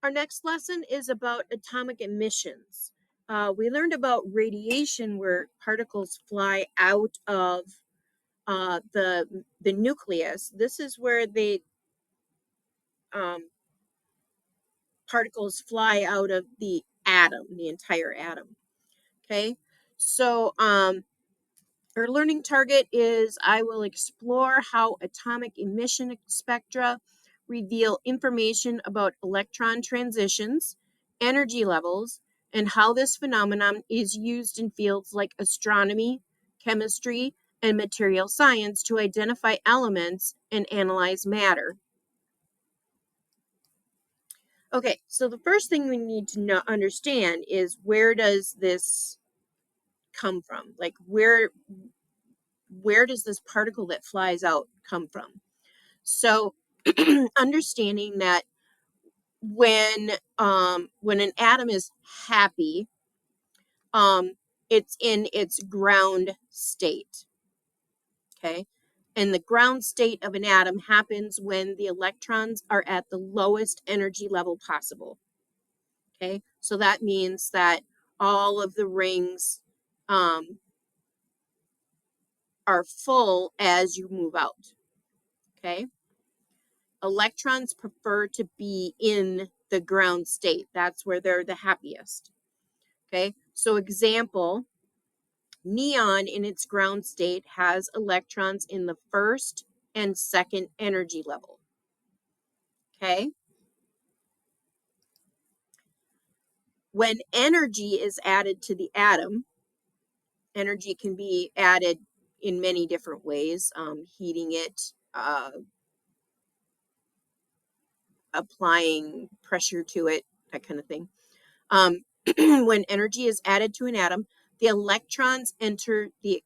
Our next lesson is about atomic emissions. We learned about radiation, where particles fly out of the nucleus. This is where the particles fly out of the atom, the entire atom. Okay, so our learning target is I will explore how atomic emission spectra reveal information about electron transitions, energy levels, and how this phenomenon is used in fields like astronomy, chemistry, and material science to identify elements and analyze matter. Okay, so the first thing we need to understand is, where does this come from? Like, where does this particle that flies out come from? So understanding that when an atom is happy, it's in its ground state. Okay, and the ground state of an atom happens when the electrons are at the lowest energy level possible. Okay, so that means that all of the rings are full as you move out. Okay, electrons prefer to be in the ground state. That's where they're the happiest. Okay, so example, neon in its ground state has electrons in the first and second energy level. Okay, when energy is added to the atom, energy can be added in many different ways, heating it, applying pressure to it, that kind of thing. When energy is added to an atom, the electrons enter the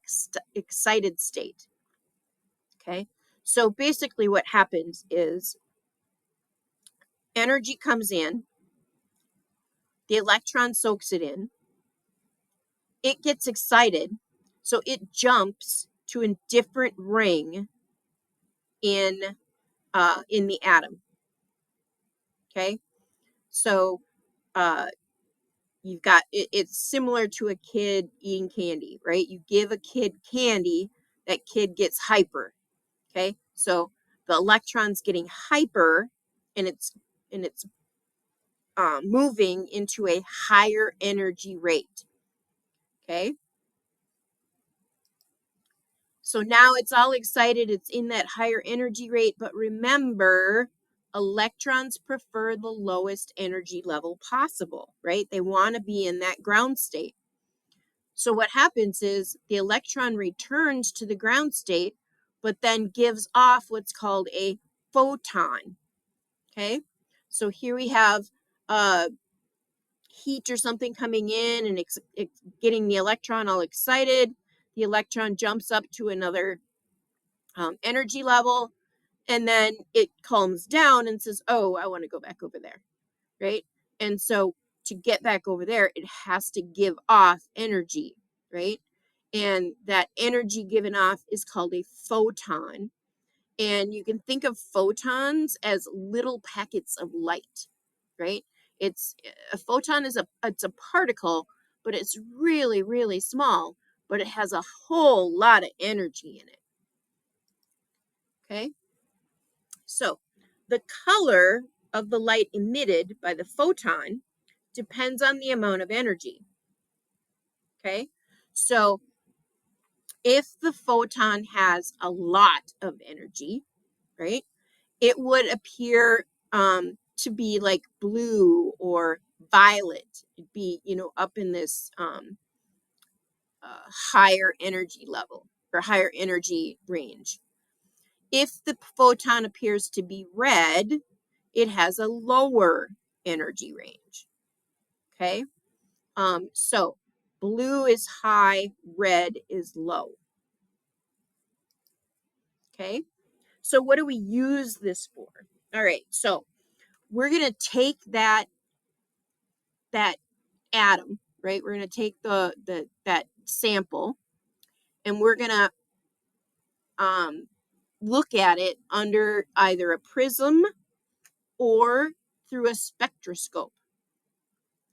excited state. Okay, so basically what happens is energy comes in, the electron soaks it in, it gets excited, so it jumps to a different ring in the atom. Okay, so you've got it's similar to a kid eating candy, right? You give a kid candy, that kid gets hyper. Okay, so the electron's getting hyper, and it's moving into a higher energy rate. Okay, so now it's all excited, it's in that higher energy rate, but remember, electrons prefer the lowest energy level possible, right? They want to be in that ground state. So what happens is the electron returns to the ground state, but then gives off what's called a photon. Okay, so here we have heat or something coming in, and it's getting the electron all excited. The electron jumps up to another energy level, and then it calms down and says, oh, I want to go back over there, right? And so to get back over there, it has to give off energy, right? And that energy given off is called a photon. And you can think of photons as little packets of light, right? It's a photon is it's a particle, but it's really, really small, but it has a whole lot of energy in it. Okay, so the color of the light emitted by the photon depends on the amount of energy. Okay, so if the photon has a lot of energy, right, it would appear to be like blue or violet. It'd be, up in this higher energy level or higher energy range. If the photon appears to be red, it has a lower energy range. Okay, so blue is high, red is low. Okay, so what do we use this for? All right, so we're going to take that atom, right? We're going to take that sample, and we're going to look at it under either a prism or through a spectroscope.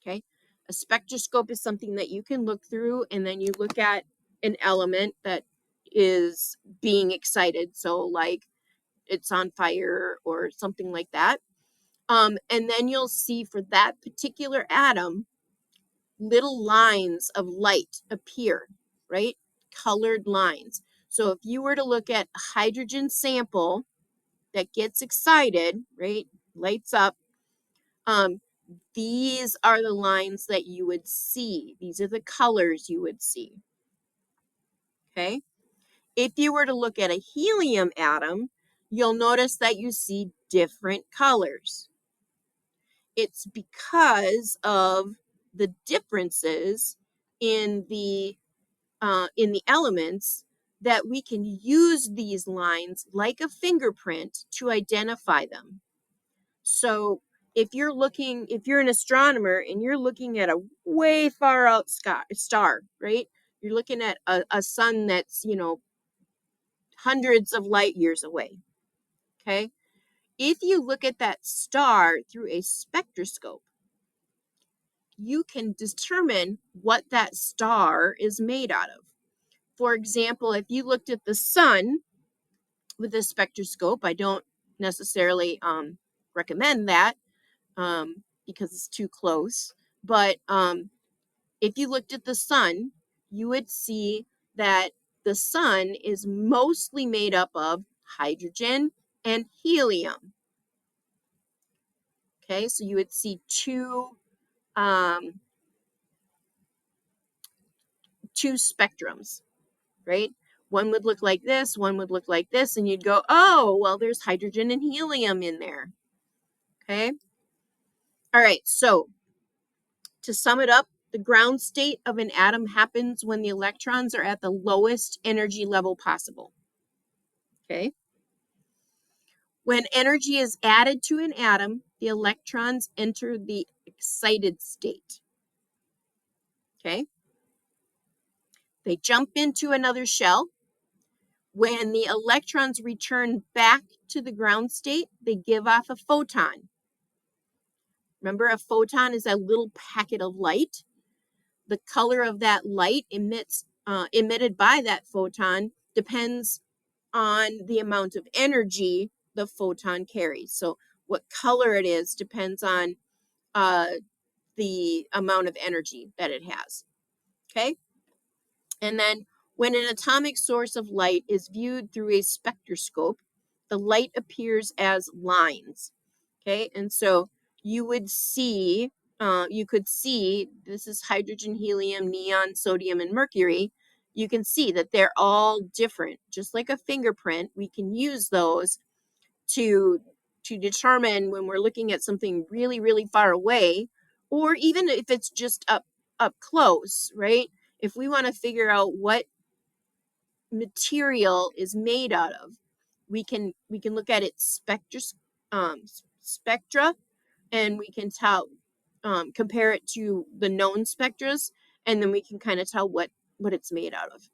Okay, a spectroscope is something that you can look through, and then you look at an element that is being excited, so like it's on fire or something like that. And then you'll see for that particular atom, little lines of light appear, right? Colored lines. So if you were to look at a hydrogen sample that gets excited, right, lights up, these are the lines that you would see. These are the colors you would see. Okay? If you were to look at a helium atom, you'll notice that you see different colors. It's because of the differences in the elements that we can use these lines like a fingerprint to identify them. So if you're an astronomer and you're looking at a way far out star, right? You're looking at a sun that's, hundreds of light years away. Okay. If you look at that star through a spectroscope, you can determine what that star is made out of. For example, if you looked at the sun with a spectroscope, I don't necessarily recommend that because it's too close. But if you looked at the sun, you would see that the sun is mostly made up of hydrogen and helium. Okay, so you would see two spectrums, right? One would look like this, one would look like this, and you'd go, oh, well, there's hydrogen and helium in there. Okay. All right, so to sum it up, the ground state of an atom happens when the electrons are at the lowest energy level possible. Okay. When energy is added to an atom, the electrons enter the excited state. Okay. They jump into another shell. When the electrons return back to the ground state, they give off a photon. Remember, a photon is a little packet of light. The color of that light emitted by that photon depends on the amount of energy the photon carries. So what color it is depends on the amount of energy that it has. Okay? And then when an atomic source of light is viewed through a spectroscope, the light appears as lines. Okay? And so you could see, this is hydrogen, helium, neon, sodium, and mercury. You can see that they're all different. Just like a fingerprint, we can use those to determine when we're looking at something really, really far away, or even if it's just up close, right? If we want to figure out what material is made out of, we can look at its spectra, and we can tell compare it to the known spectras, and then we can kind of tell what it's made out of.